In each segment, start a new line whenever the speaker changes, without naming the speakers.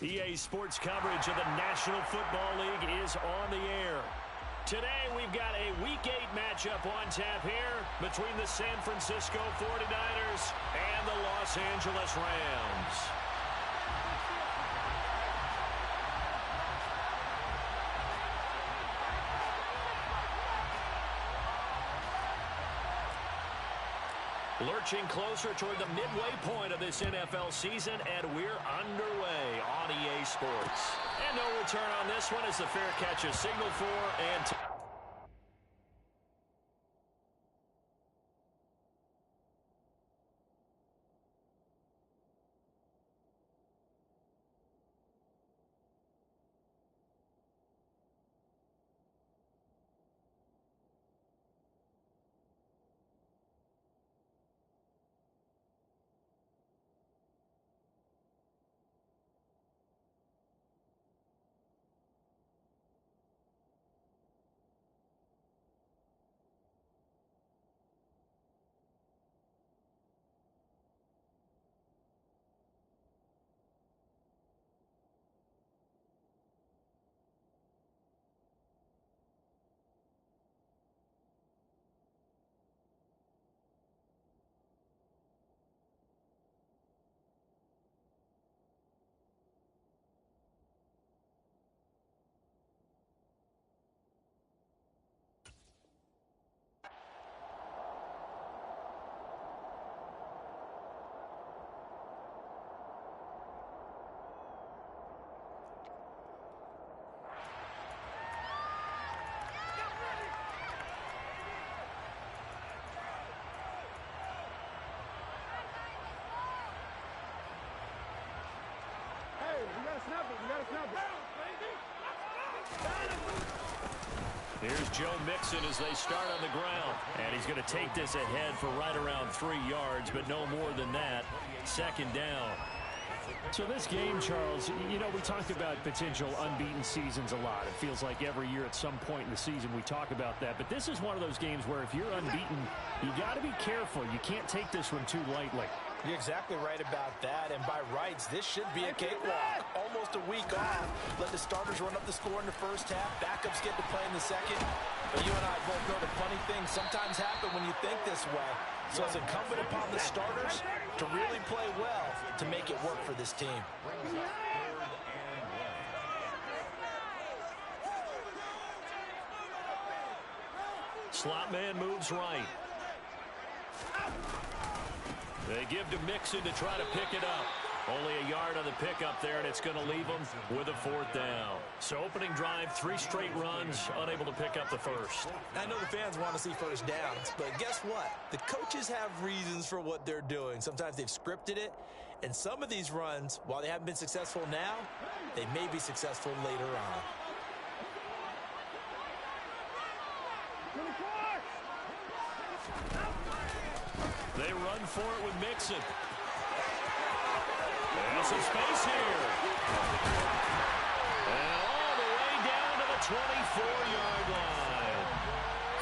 EA Sports coverage of the National Football League is on the air. Today we've got a Week 8 matchup on tap here between the San Francisco 49ers and the Los Angeles Rams. Lurching closer toward the midway point of this NFL season, and we're underway on EA Sports. And no return on this one as the fair catch is signaled for and... Here's Joe Mixon as they start on the ground. And he's going to take this ahead for right around 3 yards, but no more than that. Second down.
So this game, Charles, you know, we talked about potential unbeaten seasons a lot. It feels like every year at some point in the season we talk about that. But this is one of those games where if you're unbeaten, you got to be careful. You can't take this one too lightly.
You're exactly right about that, and by rights, this should be a cakewalk. Almost a week off. Let the starters run up the score in the first half. Backups get to play in the second. But you and I both know the funny things sometimes happen when you think this way. So it's incumbent upon the starters to really play well to make it work for this team.
Slot man moves right. They give to Mixon to try to pick it up. Only a yard on the pickup there, and it's going to leave them with a fourth down. So opening drive, 3 straight runs, unable to pick up the first.
I know the fans want to see first downs, but guess what? The coaches have reasons for what they're doing. Sometimes they've scripted it, and some of these runs, while they haven't been successful now, they may be successful later on.
They run for it with Mixon. There's some space here. And all the way down to the 24-yard line.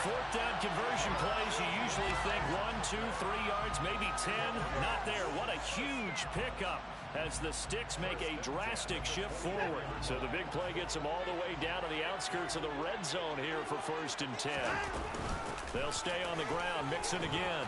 Fourth down conversion plays, you usually think 1, 2, 3 yards, maybe 10. Not there. What a huge pickup as the sticks make a drastic shift forward. So the big play gets them all the way down to the outskirts of the red zone here for 1st and 10. They'll stay on the ground. Mixon again.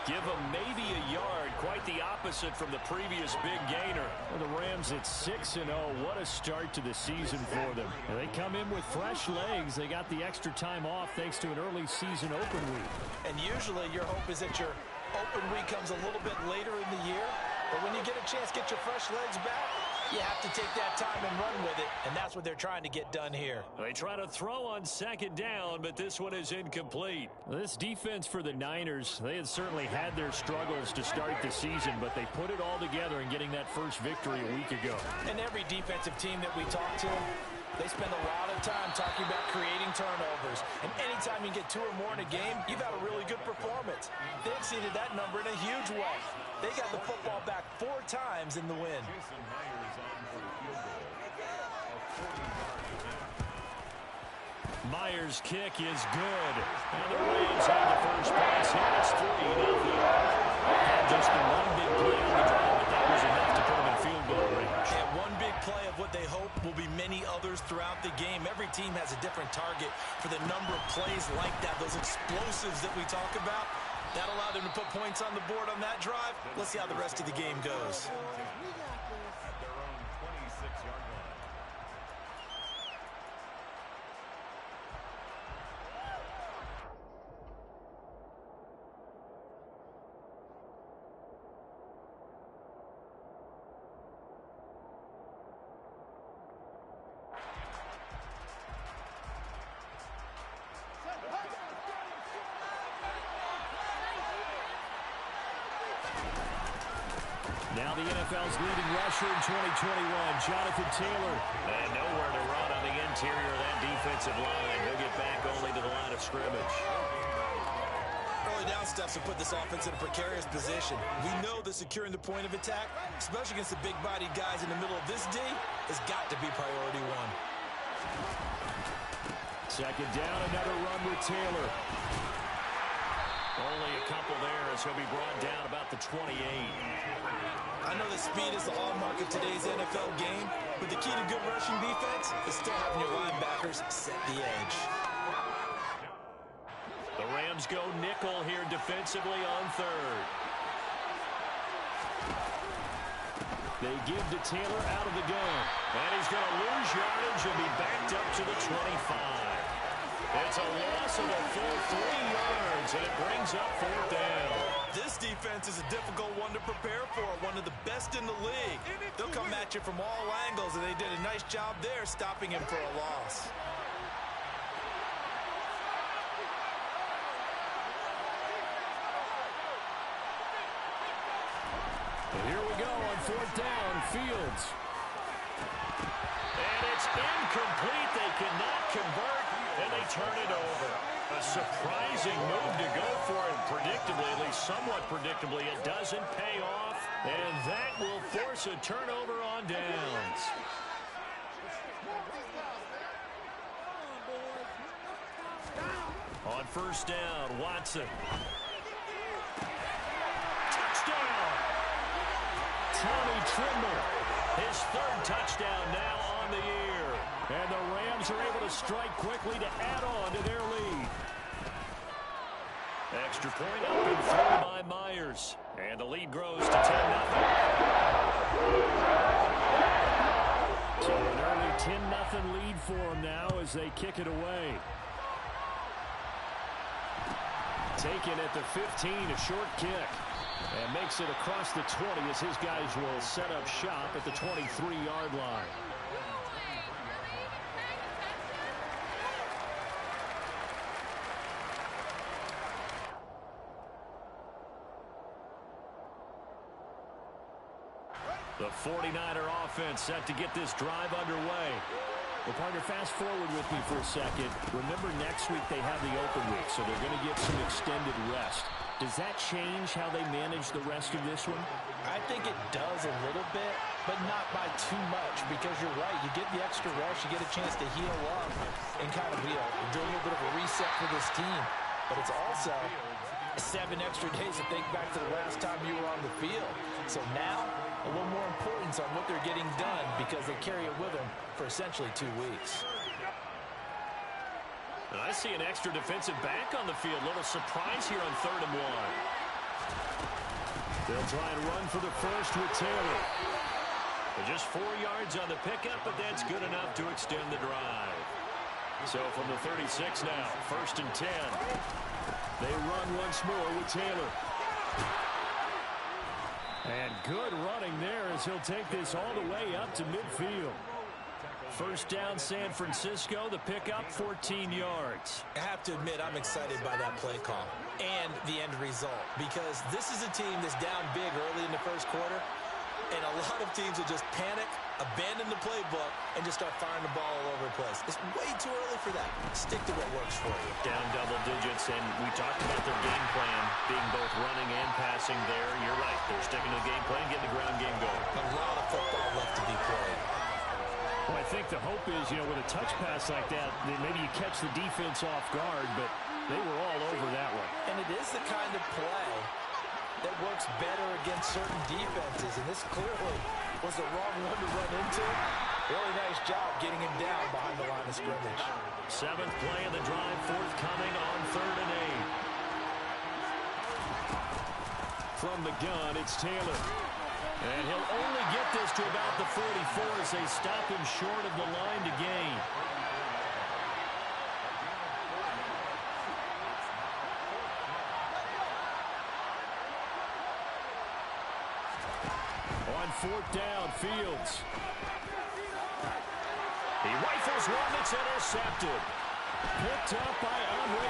Give them maybe a yard, quite the opposite from the previous big gainer.
Well, the Rams at 6-0. What a start to the season for them. And they come in with fresh legs. They got the extra time off thanks to an early season open week.
And usually your hope is that your open week comes a little bit later in the year. But when you get a chance to get your fresh legs back, you have to take that time and run with it, and that's what they're trying to get done here.
They try to throw on second down, but this one is incomplete.
This defense for the Niners, they had certainly had their struggles to start the season, but they put it all together in getting that first victory a week ago.
And every defensive team that we talk to, they spend a lot of time talking about creating turnovers. And anytime you get 2 or more in a game, you've had a really good performance. They exceeded that number in a huge way. They got the football back 4 times in the win.
Myers' kick is good. And the Rams have the first pass here. It's 3-0. Had just the one big play on the drive, but that was enough to
play of what they hope will be many others throughout the game. Every team has a different target for the number of plays like that, those explosives that we talk about. That allowed them to put points on the board on that drive. Let's see how the rest of the game goes.
Now the NFL's leading rusher in 2021, Jonathan Taylor.
And nowhere to run on the interior of that defensive line. He'll get back only to the line of scrimmage.
Early down steps will put this offense in a precarious position. We know that securing the point of attack, especially against the big-bodied guys in the middle of this D, has got to be priority one.
Second down, another run with Taylor.
Only a couple there as he'll be brought down about the 28.
I know that speed is the hallmark of today's NFL game, but the key to good rushing defense is still having your linebackers set the edge.
The Rams go nickel here defensively on third.
They give to Taylor out of the gun.
And he's going to lose yardage and be backed up to the 25. It's a loss of a full 3 yards, and it brings up fourth down.
This defense is a difficult one to prepare for, one of the best in the league. They'll come at you from all angles, and they did a nice job there stopping him for a loss.
And here we go on fourth down, Fields.
And it's incomplete. They cannot convert, and they turn it over. A surprising move to go for it. Predictably, at least somewhat predictably, it doesn't pay off. And that will force a turnover on downs. On first down, Watson. Touchdown!
Tommy Trimble.
His third touchdown now on the year.
And the Rams are able to strike quickly to add on to their lead.
Extra point up and through by Myers. And the lead grows to 10-0.
So an early 10-0 lead for them now as they kick it away. Taken at the 15, a short kick. And makes it across the 20 as his guys will set up shop at the 23-yard line.
The 49er offense set to get this drive underway.
Well, partner, fast forward with me for a second. Remember, next week they have the open week, so they're going to get some extended rest. Does that change how they manage the rest of this one?
I think it does a little bit, but not by too much, because you're right. You get the extra rest, you get a chance to heal up and kind of do a little bit of a reset for this team. But it's also 7 extra days to think back to the last time you were on the field. So now, a little more importance on what they're getting done because they carry it with them for essentially 2 weeks.
And I see an extra defensive back on the field. Little surprise here on 3rd and 1.
They'll try and run for the first with Taylor.
They're just 4 yards on the pickup, but that's good enough to extend the drive. So from the 36 now, 1st and 10.
They run once more with Taylor. And good running there as he'll take this all the way up to midfield. First down, San Francisco. The pickup, 14 yards.
I have to admit, I'm excited by that play call and the end result, because this is a team that's down big early in the first quarter, and a lot of teams will just panic, abandon the playbook, and just start firing the ball all over the place. It's way too early for that. Stick to what works for you.
Down double digits, and we talked about their game plan being both running and passing there. You're right. They're sticking to the game plan, getting the ground game going.
A lot of football left to be played.
Well, I think the hope is, with a touch pass like that, maybe you catch the defense off guard, but they were all over that one.
And it is the kind of play that works better against certain defenses, and this clearly was the wrong one to run into. Really nice job getting him down behind the line of scrimmage.
7th play of the drive, forthcoming on 3rd and 8. From the gun, it's Taylor. And he'll only get this to about the 44 as they stop him short of the line to gain. On 4th down, Fields. He rifles one that's intercepted. Picked up by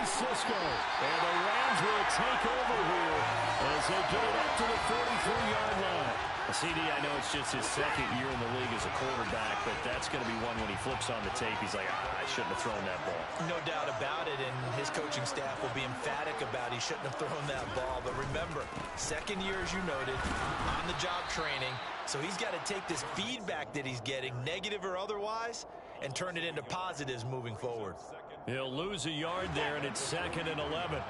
Cisco. And the Rams will take over here as they get it up to the 43-yard line. CD, I know it's just his 2nd year in the league as a quarterback, but that's going to be one when he flips on the tape. He's like, I shouldn't have thrown that ball.
No doubt about it, and his coaching staff will be emphatic about he shouldn't have thrown that ball. But remember, 2nd year, as you noted, on-the-job training. So he's got to take this feedback that he's getting, negative or otherwise, and turn it into positives moving forward.
He'll lose a yard there, and it's 2nd and 11.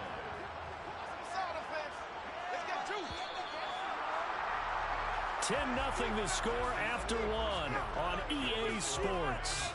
10-0 the score after 1 on EA Sports.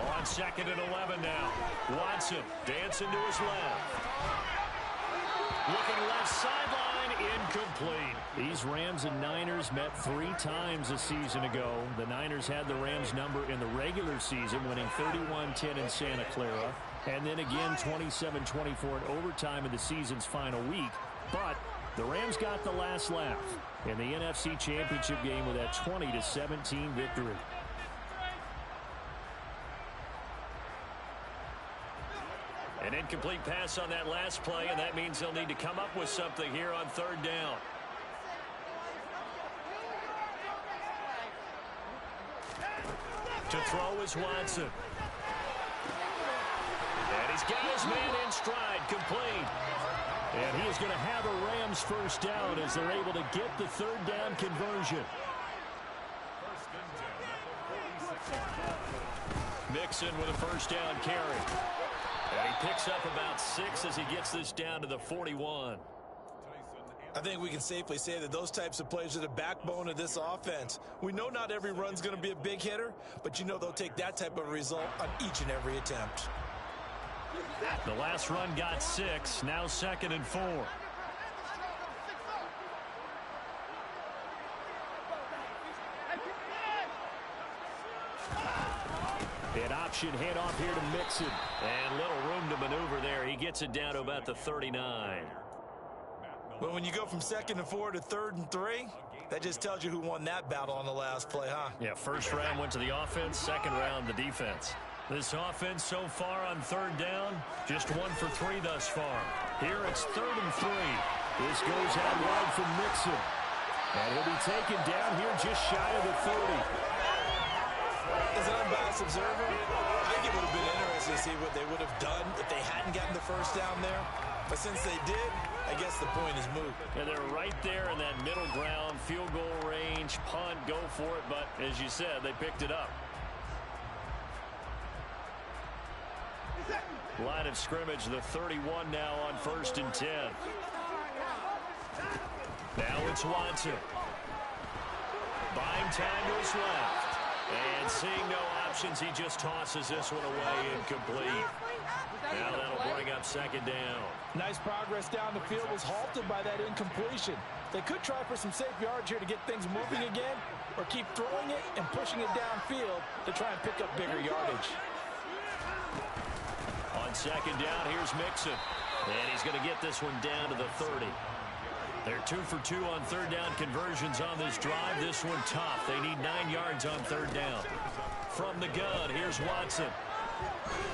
On 2nd and 11 now. Watson dancing to his left. Looking left sideline, incomplete.
These Rams and Niners met 3 times a season ago. The Niners had the Rams number in the regular season, winning 31-10 in Santa Clara. And then again 27-24 in overtime in the season's final week. But the Rams got the last laugh in the NFC Championship game with that 20-17 victory.
An incomplete pass on that last play, and that means they'll need to come up with something here on 3rd down. To throw is Watson. And he's got his man in stride, complete. And he is going to have a Rams first down as they're able to get the 3rd down conversion. Mixon with a first down carry. And he picks up about 6 as he gets this down to the 41.
I think we can safely say that those types of plays are the backbone of this offense. We know not every run's going to be a big hitter, but you know they'll take that type of result on each and every attempt.
The last run got 6, now 2nd and 4. An option handoff here to Mixon. And little room to maneuver there. He gets it down to about the 39.
Well, when you go from 2nd and 4 to 3rd and 3, that just tells you who won that battle on the last play, huh?
Yeah, first round went to the offense, 2nd round the defense. This offense so far on 3rd down, just 1 for 3 thus far. Here it's 3rd and 3. This goes out wide from Mixon. And he'll be taken down here just shy of the 30.
As an unbiased observer, I think it would have been interesting to see what they would have done if they hadn't gotten the first down there. But since they did, I guess the point is moot.
And they're right there in that middle ground, field goal range, punt, go for it. But as you said, they picked it up. Line of scrimmage, the 31 now on 1st and 10. Now it's Watson. Buying time to his left. And seeing no options, he just tosses this one away, incomplete. Now that'll bring up 2nd down.
Nice progress down the field was halted by that incompletion. They could try for some safe yards here to get things moving again, or keep throwing it and pushing it downfield to try and pick up bigger yardage.
On 2nd down, here's Mixon. And he's going to get this one down to the 30. They're 2 for 2 on 3rd down conversions on this drive. This one tough. They need 9 yards on 3rd down. From the gun, here's Watson.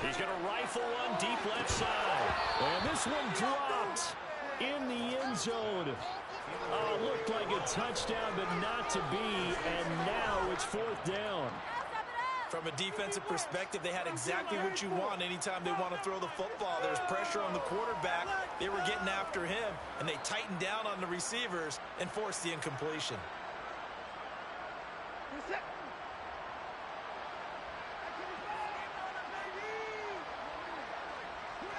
He's going to rifle one deep left side.
And this one dropped in the end zone. Oh, looked like a touchdown, but not to be. And now it's 4th down.
From a defensive perspective, they had exactly what you want anytime they want to throw the football. There's pressure on the quarterback. They were getting after him, and they tightened down on the receivers and forced the incompletion.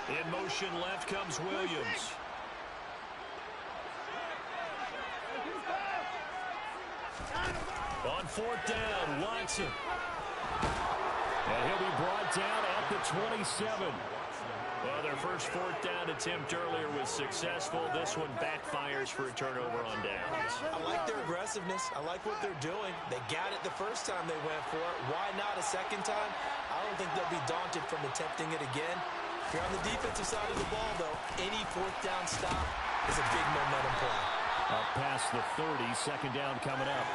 In motion left comes Williams. On fourth down, Watson. And he'll be brought down at the 27. Well, their first fourth down attempt earlier was successful. This one backfires for a turnover on downs.
I like their aggressiveness. I like what they're doing. They got it the first time they went for it. Why not a second time? I don't think they'll be daunted from attempting it again. If you're on the defensive side of the ball, though, any fourth down stop is a big momentum play.
Up past the 30, second down coming up.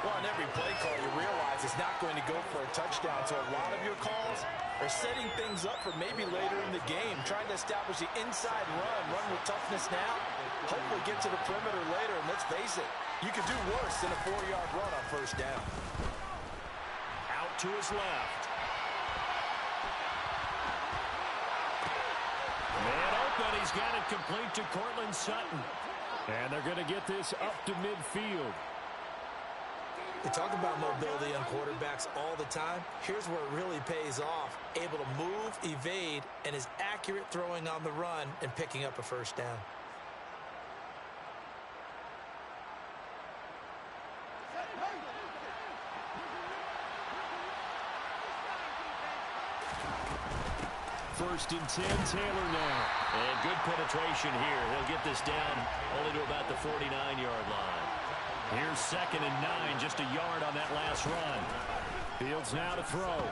Well, on every play call, you realize it's not going to go for a touchdown. So a lot of your calls are setting things up for maybe later in the game, trying to establish the inside run with toughness now, hopefully get to the perimeter later. And let's face it, you could do worse than a 4-yard run on first down.
Out to his left. Man open, he's got it complete to Cortland Sutton.
And they're going to get this up to midfield.
They talk about mobility on quarterbacks all the time. Here's where it really pays off. Able to move, evade, and is accurate throwing on the run and picking up a first down.
First and 10, Taylor now.
And good penetration here. He'll get this down only to about the 49-yard line.
Here's second and 9, just a yard on that last run. Fields now to throw.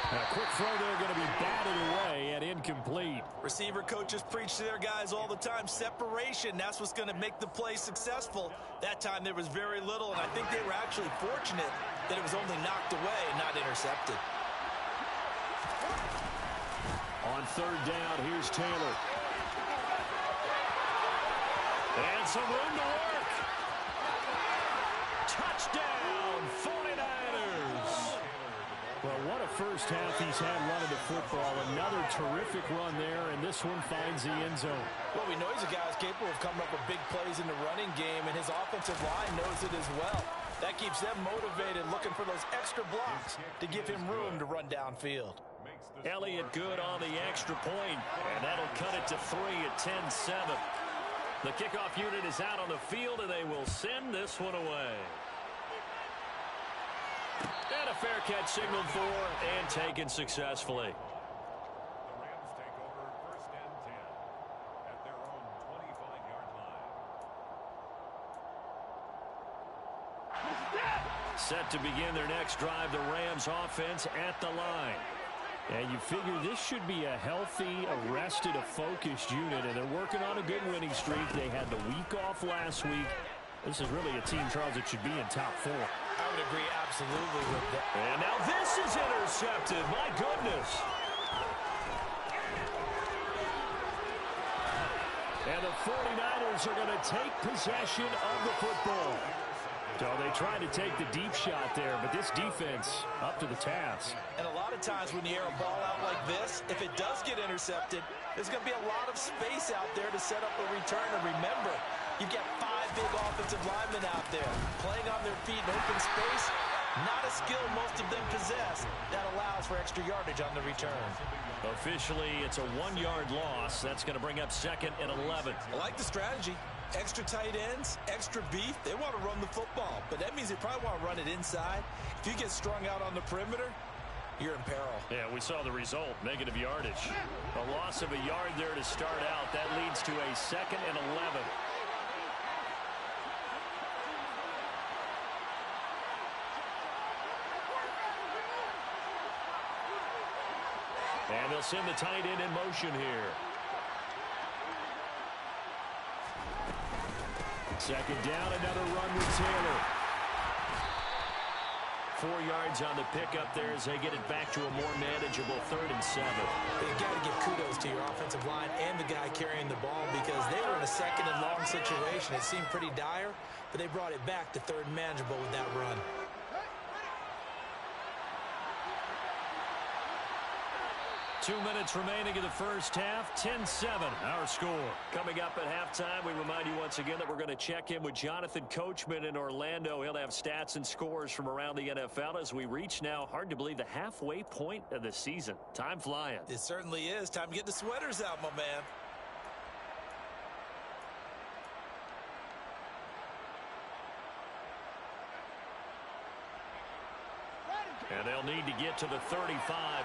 A quick throw there, going to be batted away and incomplete.
Receiver coaches preach to their guys all the time. Separation, that's what's going to make the play successful. That time there was very little, and I think they were actually fortunate that it was only knocked away and not intercepted.
On third down, here's Taylor.
And some room to work. Touchdown, 49ers.
Well, what a first half he's had running the football. Another terrific run there, and this one finds the end zone.
Well, we know he's a guy who's capable of coming up with big plays in the running game, and his offensive line knows it as well. That keeps them motivated, looking for those extra blocks to give him room to run downfield.
Elliott good on the extra point, and that'll cut it to 3 at 10-7. The kickoff unit is out on the field, and they will send this one away. And a fair catch signaled for and taken successfully.
The Rams take over first and 10 at their own 25-yard line.
Set to begin their next drive, the Rams offense at the line.
And you figure this should be a healthy, arrested, a focused unit, and they're working on a good winning streak. They had the week off last week. This is really a team, Charles, that should be in top 4.
I would agree absolutely with that.
And now this is intercepted. My goodness.
And the 49ers are going to take possession of the football. So they tried to take the deep shot there, but this defense up to the task.
And a lot of times when you air a ball out like this, if it does get intercepted, there's going to be a lot of space out there to set up a return. And remember, you've got 5 big offensive linemen out there playing on their feet in open space. Not a skill most of them possess that allows for extra yardage on the return.
Officially, it's a 1-yard loss. That's going to bring up second and 11.
I like the strategy. Extra tight ends, extra beef. They want to run the football, but that means they probably want to run it inside. If you get strung out on the perimeter, you're in peril.
Yeah, we saw the result, negative yardage. A loss of a yard there to start out. That leads to a second and 11. And they'll send the tight end in motion here.
Second down, another run with Taylor.
4 yards on the pickup there as they get it back to a more manageable 3rd and 7.
You've got to give kudos to your offensive line and the guy carrying the ball because they were in a second and long situation. It seemed pretty dire, but they brought it back to 3rd and manageable with that run.
2 minutes remaining in the first half. 10-7, our score.
Coming up at halftime, we remind you once again that we're going to check in with Jonathan Coachman in Orlando. He'll have stats and scores from around the NFL as we reach now, hard to believe, the halfway point of the season. Time flying.
It certainly is. Time to get the sweaters out, my man.
And they'll need to get to the 35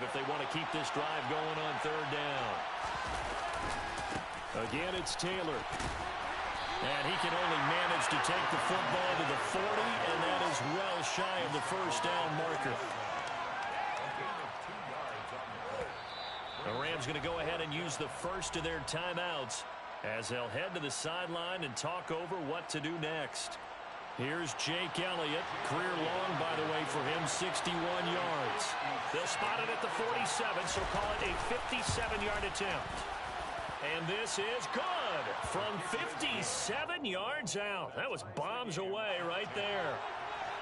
if they want to keep this drive going on third down.
Again, it's Taylor.
And he can only manage to take the football to the 40, and that is well shy of the first down marker. The Rams going to go ahead and use the first of their timeouts as they'll head to the sideline and talk over what to do next. Here's Jake Elliott. Career long, by the way, for him, 61 yards. They'll spot it at the 47, so call it a 57-yard attempt. And this is good from 57 yards out. That was bombs away right there.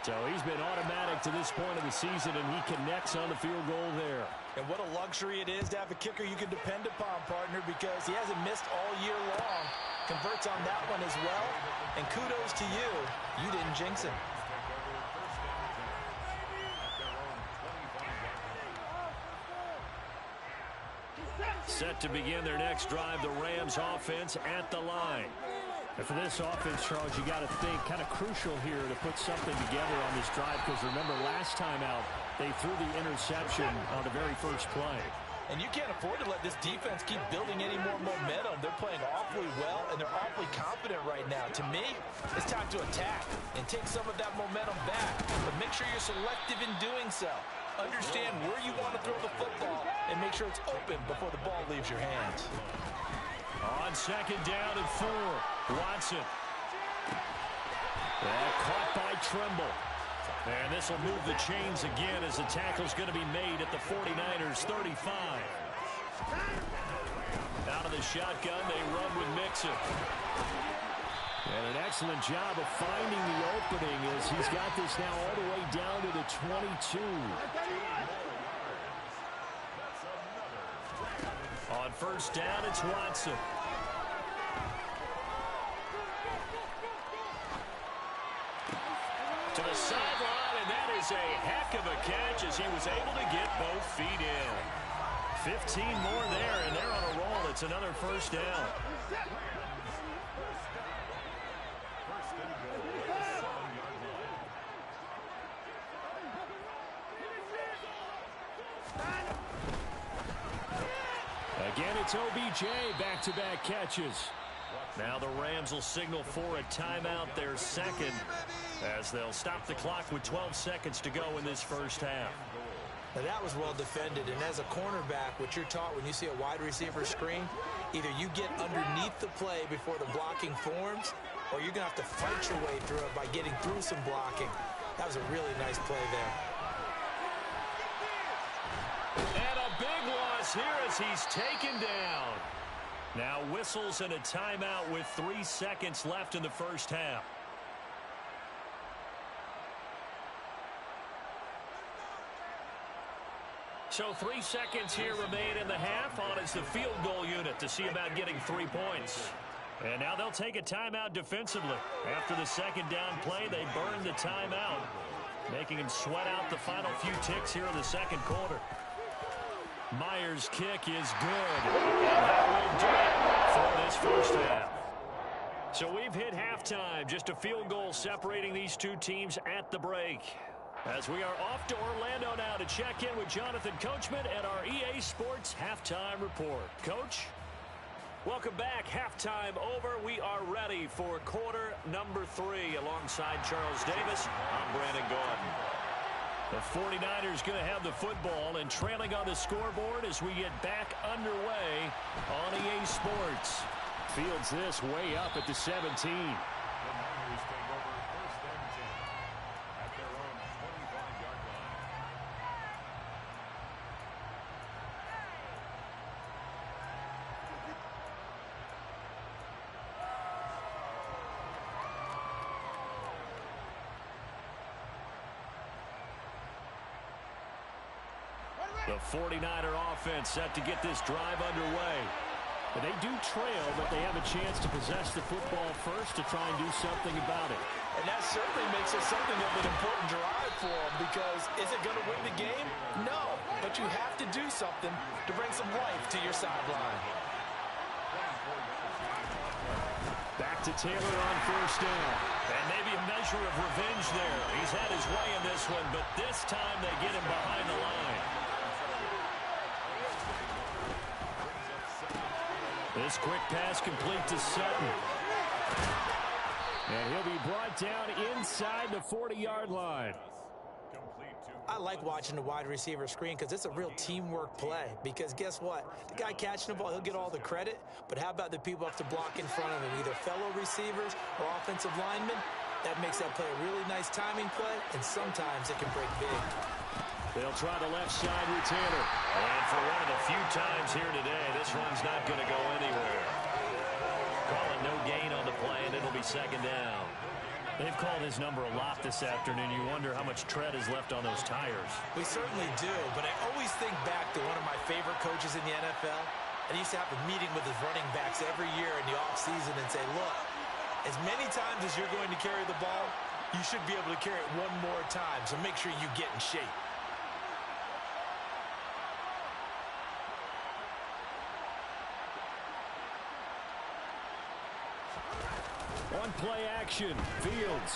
So he's been automatic to this point of the season, and he connects on the field goal there.
And what a luxury it is to have a kicker you can depend upon, partner, because he hasn't missed all year long. Converts on that one as well. And kudos to you. You didn't jinx him.
Set to begin their next drive, the Rams offense at the line.
And for this offense, Charles, you got to think kind of crucial here to put something together on this drive, because remember last time out, they threw the interception on the very first play.
And you can't afford to let this defense keep building any more momentum. They're playing awfully well, and they're awfully confident right now. To me, it's time to attack and take some of that momentum back. But make sure you're selective in doing so. Understand where you want to throw the football and make sure it's open before the ball leaves your hands.
On second down and 4, Watson.
Caught by Tremble.
And this will move the chains again as the tackle's going to be made at the 49ers 35. Out of the shotgun, they run with Mixon.
And an excellent job of finding the opening as he's got this now all the way down to the 22.
On first down, it's Watson. To the sideline, and that is a heck of a catch as he was able to get both feet in. 15 more there, and they're on a roll. It's another first down.
Again, it's OBJ, back-to-back catches.
Now the Rams will signal for a timeout, their second, as they'll stop the clock with 12 seconds to go in this first half.
Now that was well defended, and as a cornerback, what you're taught when you see a wide receiver screen, either you get underneath the play before the blocking forms, or you're going to have to fight your way through it by getting through some blocking. That was a really nice play there.
And a big loss here as he's taken down. Now whistles and a timeout with 3 seconds left in the first half. So 3 seconds here remain in the half. On is the field goal unit to see about getting 3 points. And now they'll take a timeout defensively. After the second down play, they burn the timeout, making him sweat out the final few ticks here in the second quarter. Myers' kick is good. And that will do it for this first half. So we've hit halftime. Just a field goal separating these two teams at the break. As we are off to Orlando now to check in with Jonathan Coachman and our EA Sports Halftime Report. Coach, welcome back. Halftime over. We are ready for quarter number 3 alongside Charles Davis. I'm Brandon Gordon. The 49ers going to have the football and trailing on the scoreboard as we get back underway on EA Sports.
Fields this way up at the 17.
The 49er offense set to get this drive underway.
And they do trail, but they have a chance to possess the football first to try and do something about it.
And that certainly makes it something of an important drive for them, because is it going to win the game? No, but you have to do something to bring some life to your sideline.
Back to Taylor on first down.
And maybe a measure of revenge there. He's had his way in this one, but this time they get him behind the line. This quick pass complete to Sutton.
And he'll be brought down inside the 40-yard line.
I like watching the wide receiver screen because it's a real teamwork play. Because guess what? The guy catching the ball, he'll get all the credit. But how about the people up to block in front of him, either fellow receivers or offensive linemen? That makes that play a really nice timing play, and sometimes it can break big.
They'll try the left side with Taylor.
And for one of the few times here today, this one's not going to go anywhere. Calling no gain on the play, and it'll be second down.
They've called his number a lot this afternoon. You wonder how much tread is left on those tires.
We certainly do, but I always think back to one of my favorite coaches in the NFL. And he used to have a meeting with his running backs every year in the offseason and say, look, as many times as you're going to carry the ball, you should be able to carry it one more time, so make sure you get in shape.
On play action, Fields.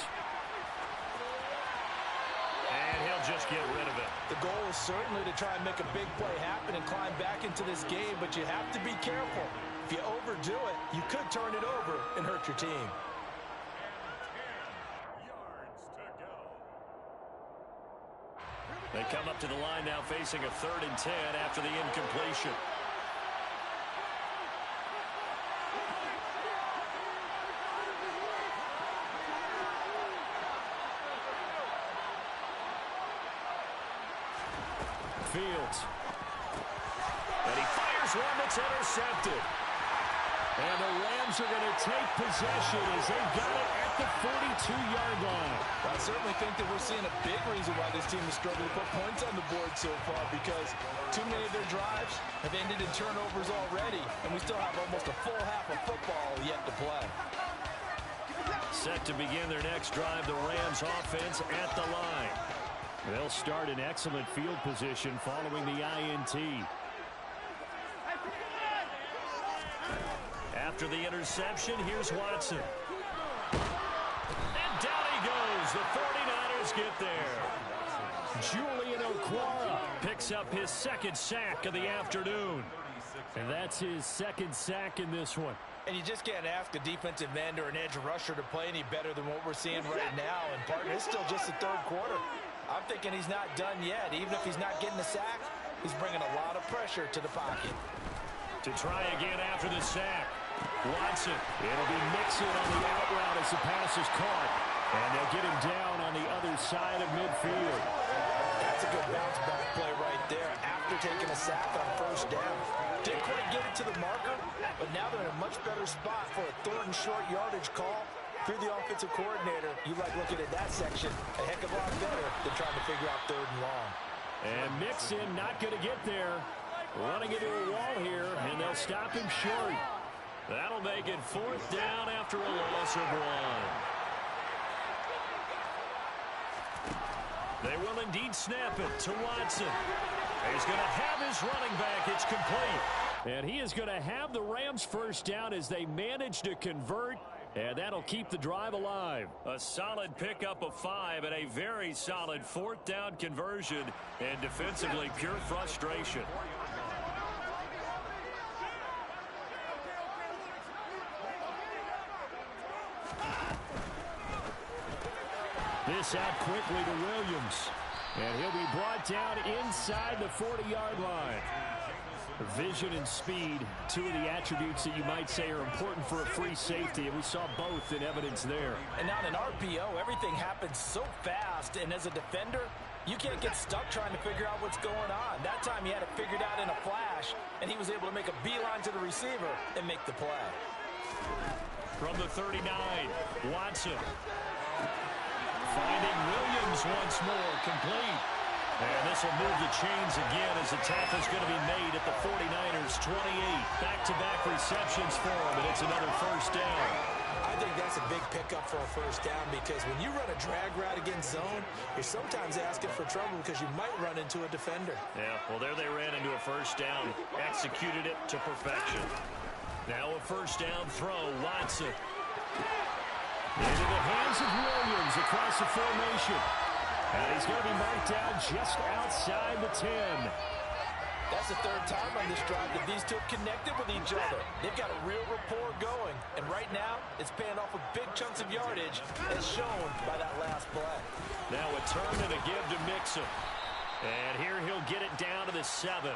And he'll just get rid of it.
The goal is certainly to try and make a big play happen and climb back into this game, but you have to be careful. If you overdo it, you could turn it over and hurt your team.
They come up to the line now facing a 3rd and 10 after the incompletion.
Fields.
And he fires one that's intercepted.
And the Rams are going to take possession as they've got it at the 42-yard line.
I certainly think that we're seeing a big reason why this team is struggling to put points on the board so far, because too many of their drives have ended in turnovers already, and we still have almost a full half of football yet to play.
Set to begin their next drive, the Rams offense at the line.
They'll start in excellent field position following the INT.
After the interception, here's Watson. And down he goes. The 49ers get there.
Julian Okwara
Picks up his 2nd sack of the afternoon.
And that's his 2nd sack in this one.
And you just can't ask a defensive end or an edge rusher to play any better than what we're seeing right now. And, partner, it's still just the 3rd quarter. I'm thinking he's not done yet. Even if he's not getting the sack, he's bringing a lot of pressure to the pocket.
To try again after the sack. Watson.
It'll be Mixon on the out route as the pass is caught. And they'll get him down on the other side of midfield.
That's a good bounce back play right there after taking a sack on 1st down. Didn't quite get it to the marker, but now they're in a much better spot for a 3rd and short yardage call. If you're the offensive coordinator, you like looking at that section a heck of a lot better than trying to figure out 3rd and long.
And Mixon not going to get there. Running into a wall here, and they'll stop him short.
That'll make it 4th down after a loss of 1. They will indeed snap it to Watson. He's going to have his running back. It's complete.
And he is going to have the Rams 1st down as they manage to convert. And that'll keep the drive alive.
A solid pickup of 5 and a very solid 4th down conversion. And defensively, pure frustration.
This out quickly to Williams. And he'll be brought down inside the 40-yard line. Vision and speed, 2 of the attributes that you might say are important for a free safety, and we saw both in evidence there.
And now in RPO, everything happens so fast, and as a defender, you can't get stuck trying to figure out what's going on. That time he had it figured out in a flash, and he was able to make a beeline to the receiver and make the play.
From the 39, Watson. Finding Williams once more, complete. And this will move the chains again as the tackle's going to be made at the 49ers' 28. Back-to-back receptions for him, and it's another first down.
I think that's a big pickup for a first down because when you run a drag route against zone, you're sometimes asking for trouble because you might run into a defender.
Yeah, well, there they ran into a first down. Executed it to perfection. Now a first down throw, Watson.
Into the hands of Williams across the formation. And he's going to be marked down just outside the 10.
That's the third time on this drive that these two have connected with each other. They've got a real rapport going. And right now, it's paying off with big chunks of yardage, as shown by that last play.
Now a turn and a give to Mixon. And here he'll get it down to the 7.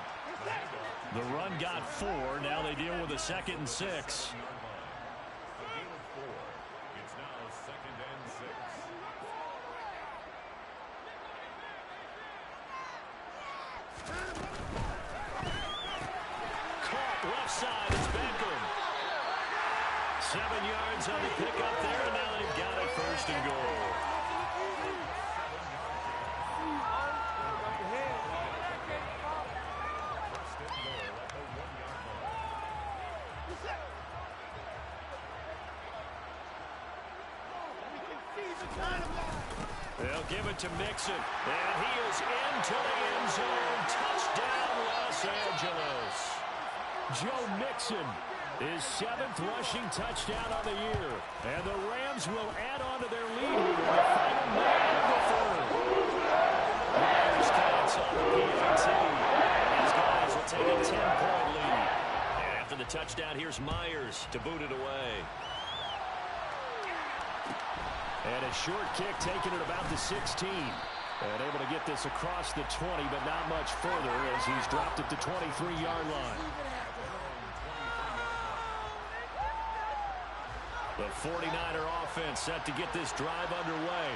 The run got 4. Now they deal with a 2nd and 6. Left side, it's Beckham. 7 yards on the pickup there, and now they've got it first and goal. They'll give it to Mixon, and he is into the end zone. Touchdown, Los Angeles.
Joe Mixon, his 7th rushing touchdown on the year. And the Rams will add on to their lead here in the final minute of the third.
Myers counts on the PAT. These guys will take a 10-point lead. And after the touchdown, here's Myers to boot it away.
And a short kick taken at about the 16. And able to get this across the 20, but not much further as he's dropped at the 23-yard line.
The 49er offense set to get this drive underway.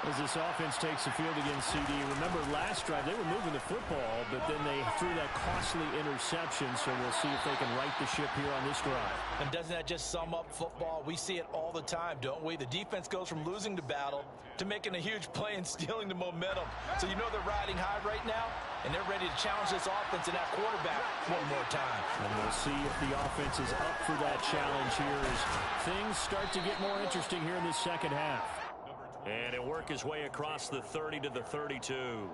As this offense takes the field against CD, remember last drive they were moving the football, but then they threw that costly interception, so we'll see if they can right the ship here on this drive.
And doesn't that just sum up football? We see it all the time, don't we? The defense goes from losing the battle to making a huge play and stealing the momentum. So you know they're riding high right now, and they're ready to challenge this offense and that quarterback one more time.
And we'll see if the offense is up for that challenge here as things start to get more interesting here in this second half.
And he'll work his way across the 30 to the 32.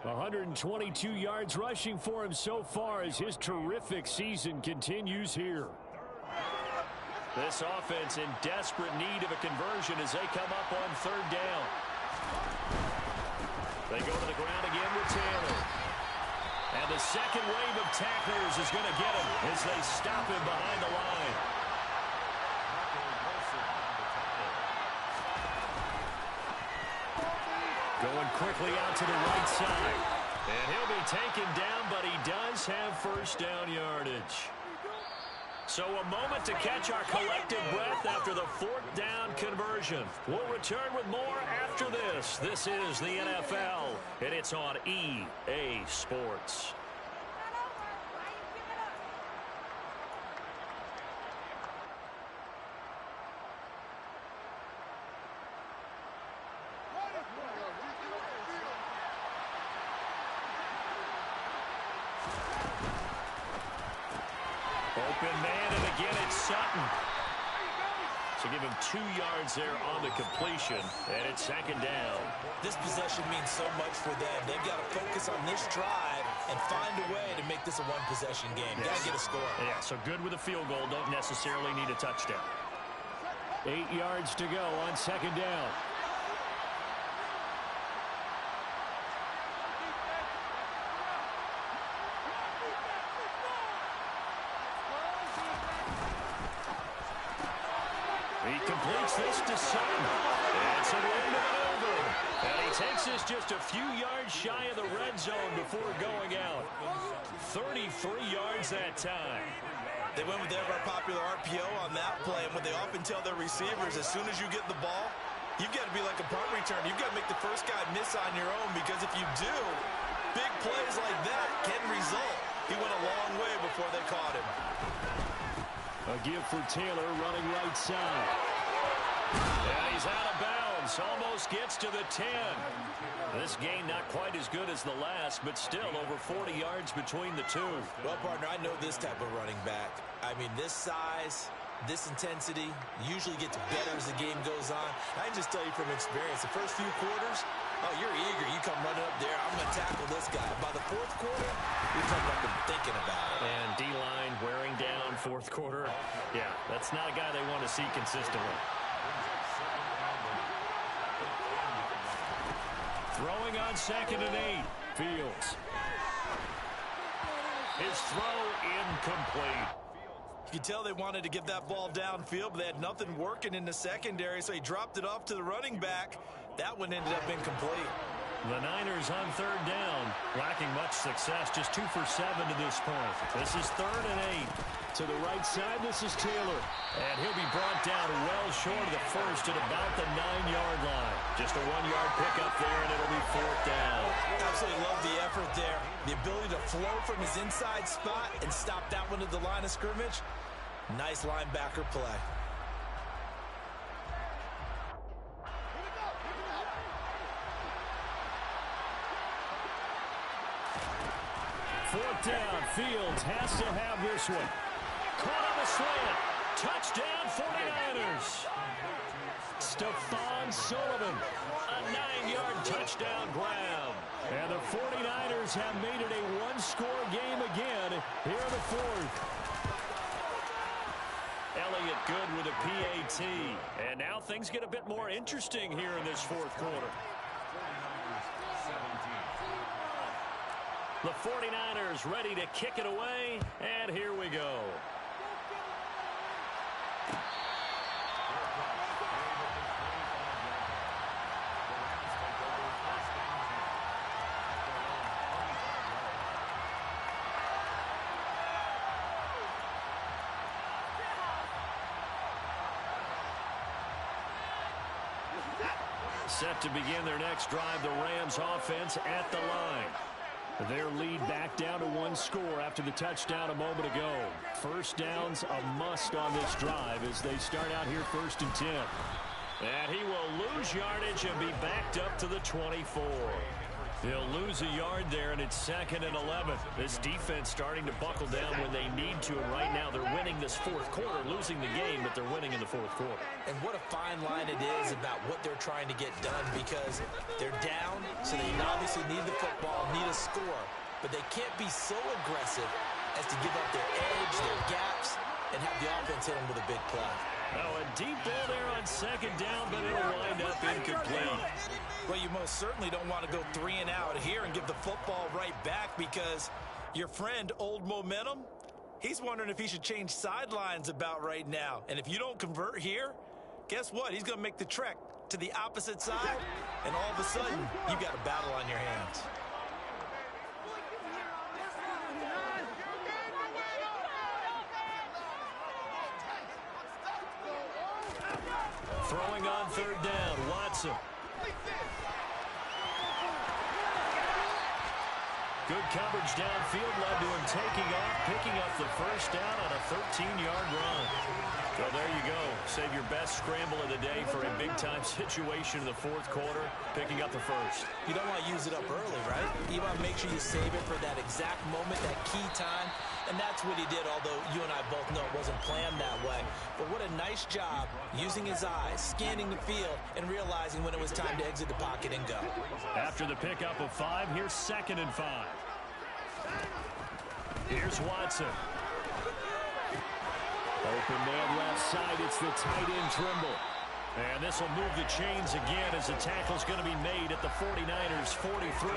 122 yards rushing for him so far as his terrific season continues here.
This offense in desperate need of a conversion as they come up on 3rd down. They go to the ground again with Taylor. And the second wave of tacklers is going to get him as they stop him behind the line. Going quickly out to the right side. And he'll be taken down, but he does have first down yardage. So a moment to catch our collective breath after the 4th down conversion. We'll return with more after this. This is the NFL, and it's on EA Sports. Open man, and again it's Sutton. So give him 2 yards there on the completion, and it's 2nd down.
This possession means so much for them. They've got to focus on this drive and find a way to make this a one-possession game.
Yes.
Got to get a score.
Yeah, so good with a field goal. Don't necessarily need a touchdown.
8 yards to go on 2nd down.
He completes this to Sutton. It's a win maneuver. And he takes this just a few yards shy of the red zone before going out. 33 yards that time.
They went with their popular RPO on that play, and what they often tell their receivers, as soon as you get the ball, you've got to be like a punt return. You've got to make the first guy miss on your own, because if you do, big plays like that can result. He went a long way before they caught him.
A give for Taylor running right side.
And he's out of bounds. Rams almost gets to the 10. This gain not quite as good as the last, but still over 40 yards between the two.
Well, partner, I know this type of running back. I mean, this size, this intensity usually gets better as the game goes on. I can just tell you from experience, the first few quarters, oh, you're eager. You come running up there, I'm going to tackle this guy. By the fourth quarter, you're talking about them thinking about it.
And D-line wearing down fourth quarter. Yeah, that's not a guy they want to see consistently.
Throwing on 2nd and 8. Fields. His throw incomplete.
You could tell they wanted to get that ball downfield, but they had nothing working in the secondary, so he dropped it off to the running back. That one ended up incomplete.
The Niners on 3rd down, lacking much success, just 2 for 7 to this point. This is 3rd and 8.
To the right side, this is Taylor.
And he'll be brought down well short of the first at about the 9-yard line. Just a 1-yard pickup there, and it'll be 4th down.
Absolutely love the effort there. The ability to flow from his inside spot and stop that one at the line of scrimmage. Nice linebacker play.
Fourth down, Fields has to have this one. Caught on the slant. Touchdown, 49ers. Stephon Sullivan, a 9-yard touchdown grab. And the 49ers have made it a one-score game again here in the fourth. Elliott good with a PAT. And now things get a bit more interesting here in this fourth quarter. The 49ers ready to kick it away, and here we go. Set to begin their next drive, the Rams offense at the line. Their lead back down to 1 score after the touchdown a moment ago. First down's a must on this drive as they start out here 1st and 10. And he will lose yardage and be backed up to the 24. He'll lose a yard there, and it's 2nd and 11. This defense starting to buckle down when they need to, and right now they're winning this fourth quarter, losing the game, but they're winning in the fourth quarter.
And what a fine line it is about what they're trying to get done, because they're down, so they obviously need the football, need a score, but they can't be so aggressive as to give up their edge, their gaps, and have the offense hit them with a big play.
Oh, a deep ball there on 2nd down, but it'll wind up incomplete.
Well, you most certainly don't want to go 3 and out here and give the football right back, because your friend, Old Momentum, he's wondering if he should change sidelines about right now. And if you don't convert here, guess what? He's going to make the trek to the opposite side, and all of a sudden, you've got a battle on your hands.
Throwing on 3rd down, Watson. Good coverage downfield led to him taking off, picking up the first down on a 13-yard run. So there you go. Save your best scramble of the day for a big-time situation in the fourth quarter, picking up the first.
You don't want to use it up early, right? You want to make sure you save it for that exact moment, that key time. And that's what he did, although you and I both know it wasn't planned that way. But what a nice job using his eyes, scanning the field, and realizing when it was time to exit the pocket and go.
After the pickup of 5, here's 2nd and 5. Here's Watson. Open man left side, it's the tight end Trimble. And this will move the chains again as the tackle's going to be made at the 49ers 43.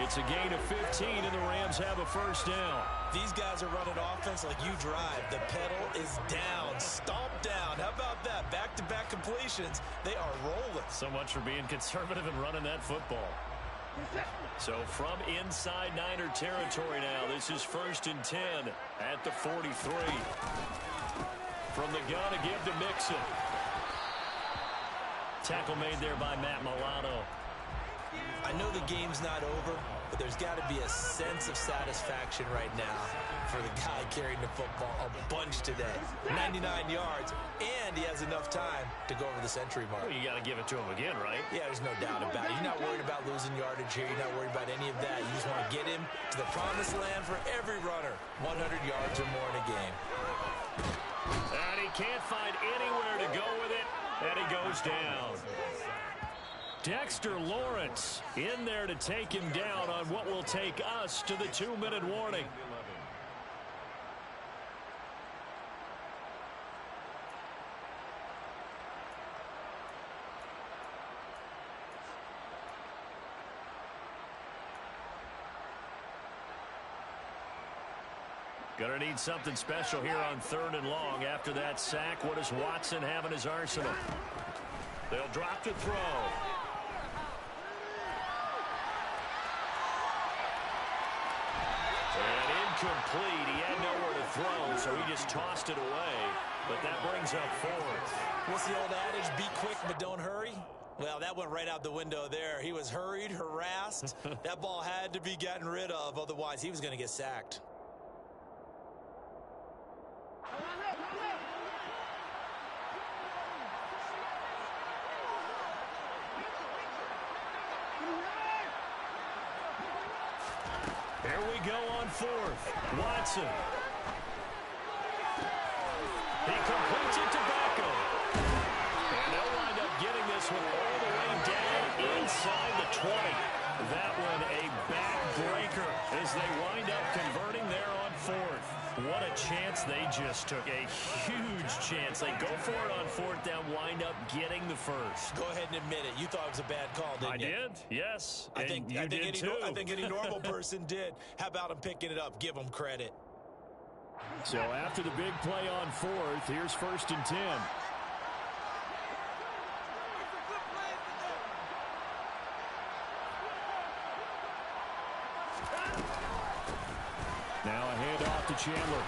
It's a gain of 15, and the Rams have a first down.
These guys are running offense like you drive. The pedal is down, stomp down. How about that? Back-to-back completions. They are rolling.
So much for being conservative and running that football. So from inside Niner territory now, this is 1st and 10 at the 43. From the gun, a give to Mixon. Tackle made there by Matt Milano.
I know the game's not over, but there's got to be a sense of satisfaction right now for the guy carrying the football a bunch today. 99 yards, and he has enough time to go over the century mark.
Well, you got to give it to him again, right?
Yeah, there's no doubt about it. You're not worried about losing yardage here. You're not worried about any of that. You just want to get him to the promised land for every runner. 100 yards or more in a game.
And he can't find anywhere to go with it, and he goes down. Dexter Lawrence in there to take him down on what will take us to the 2-minute warning. Gonna need something special here on 3rd and long. After that sack, what does Watson have in his arsenal? They'll drop to throw. And incomplete. He had nowhere to throw, so he just tossed it away. But that brings up 4th.
What's the old adage? Be quick, but don't hurry. Well, that went right out the window there. He was hurried, harassed. That ball had to be gotten rid of. Otherwise, he was going to get sacked.
Here we go on 4th. Watson. He completes it to Beckham. And they'll wind up getting this one all the way down inside the 20. That one a backbreaker as they wind up converting there on 4th. What a chance they just took. A huge chance. They go for it on 4th down, wind up getting the first.
Go ahead and admit it. You thought it was a bad call, didn't you?
I did, yes.
I think any normal person did. How about him picking it up? Give him credit.
So after the big play on 4th, here's 1st and 10. Now a handoff to Chandler.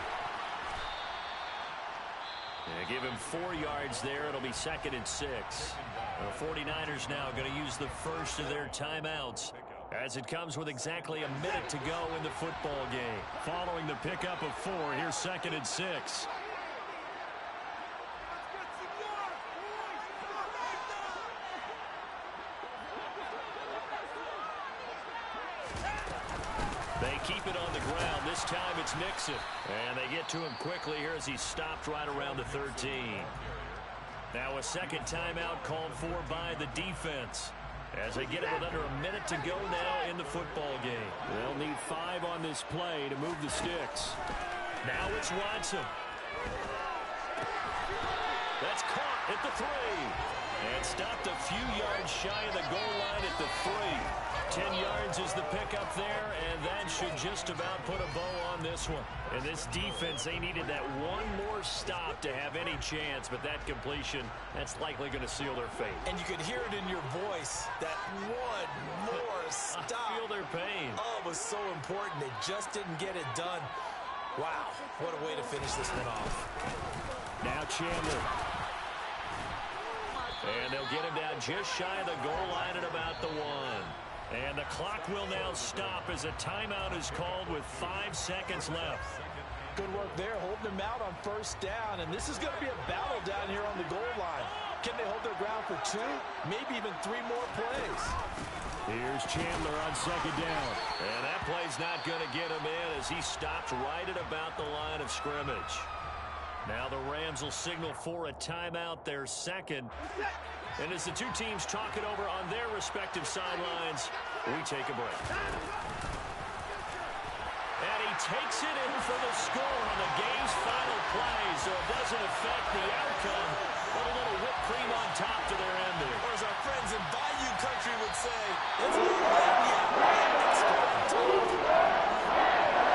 They give him 4 yards there. It'll be 2nd and 6. The 49ers now going to use the first of their timeouts as it comes with exactly a minute to go in the football game. Following the pickup of 4, here's 2nd and 6. They keep it on the ground. This time it's Mixon. And they get to him quickly here as he stopped right around the 13. Now a second timeout called for by the defense as they get it with under a minute to go now in the football game. They'll need 5 on this play to move the sticks. Now it's Watson. That's caught at the 3. And stopped a few yards shy of the goal line at the 3. 10 yards is the pickup there, and that should just about put a bow on this one. And this defense, they needed that one more stop to have any chance, but that completion, that's likely going to seal their fate.
And you could hear it in your voice, that one more stop.
I feel their pain.
Oh, it was so important. They just didn't get it done. Wow, what a way to finish this one off.
Now Chandler. And they'll get him down just shy of the goal line at about the 1. And the clock will now stop as a timeout is called with 5 seconds left.
Good work there, holding them out on 1st down. And this is going to be a battle down here on the goal line. Can they hold their ground for 2, maybe even 3 more plays?
Here's Chandler on 2nd down. And that play's not going to get him in as he stopped right at about the line of scrimmage. Now the Rams will signal for a timeout, their 2nd. And as the 2 teams talk it over on their respective sidelines, we take a break. And he takes it in for the score on the game's final play, so it doesn't affect the outcome, but a little whipped cream on top to their ending.
Or as our friends in Bayou Country would say, it's not done yet. It's going to.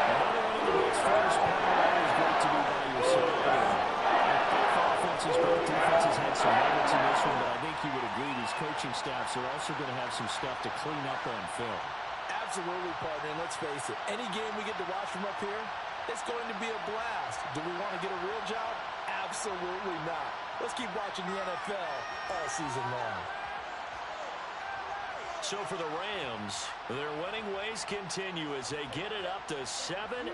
Another one of the big first part is great to be by your side. Both defenses had some moments in this one, but I think you would agree these coaching staffs are also going to have some stuff to clean up on film.
Absolutely, partner, and let's face it, any game we get to watch from up here, it's going to be a blast. Do we want to get a real job? Absolutely not. Let's keep watching the NFL all season long.
So for the Rams, their winning ways continue as they get it up to 7-0.